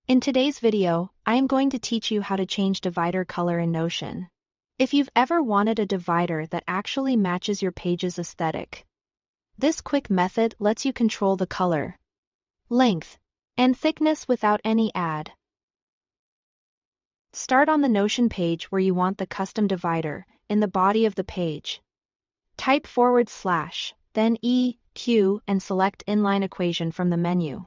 In today's video, I am going to teach you how to change divider color in Notion. If you've ever wanted a divider that actually matches your page's aesthetic, this quick method lets you control the color, length, and thickness without any ad. Start on the Notion page where you want the custom divider, in the body of the page. Type /, then EQ and select inline equation from the menu.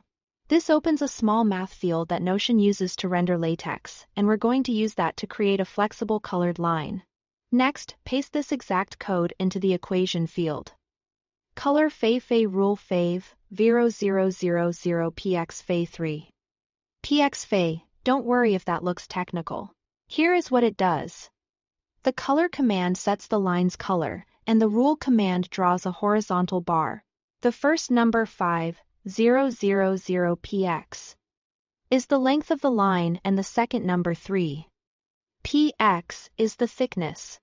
This opens a small math field that Notion uses to render latex, and we're going to use that to create a flexible colored line. Next, paste this exact code into the equation field. Color Fe rule Fave 0000 px Fe 3. Px Fe, don't worry if that looks technical. Here is what it does. The color command sets the line's color, and the rule command draws a horizontal bar. The first number 5000 px is the length of the line and the second number 3 px is the thickness.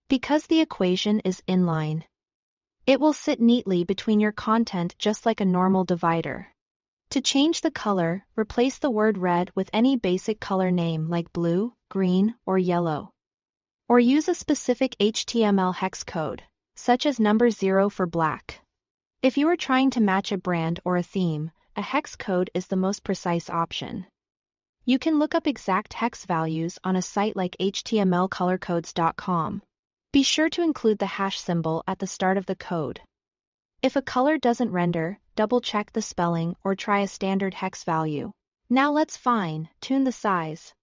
Because the equation is inline, it will sit neatly between your content just like a normal divider. To change the color, replace the word red with any basic color name like blue, green, or yellow. Or use a specific HTML hex code, such as number 0 for black. If you are trying to match a brand or a theme, a hex code is the most precise option. You can look up exact hex values on a site like htmlcolorcodes.com. Be sure to include the hash symbol at the start of the code. If a color doesn't render, double-check the spelling or try a standard hex value. Now let's fine-tune the size.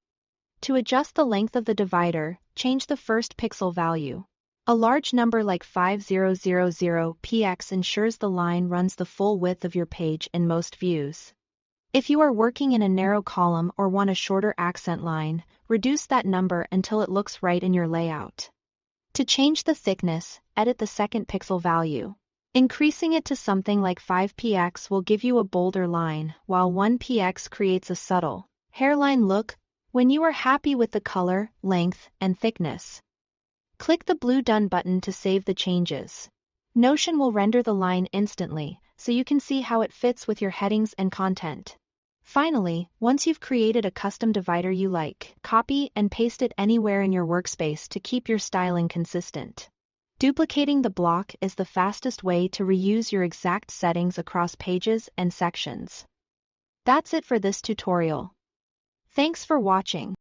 To adjust the length of the divider, change the first pixel value. A large number like 5000 px ensures the line runs the full width of your page in most views. If you are working in a narrow column or want a shorter accent line, reduce that number until it looks right in your layout. To change the thickness, edit the second pixel value. Increasing it to something like 5px will give you a bolder line, while 1px creates a subtle hairline look. When you are happy with the color, length, and thickness, click the blue Done button to save the changes. Notion will render the line instantly, so you can see how it fits with your headings and content. Finally, once you've created a custom divider you like, copy and paste it anywhere in your workspace to keep your styling consistent. Duplicating the block is the fastest way to reuse your exact settings across pages and sections. That's it for this tutorial. Thanks for watching.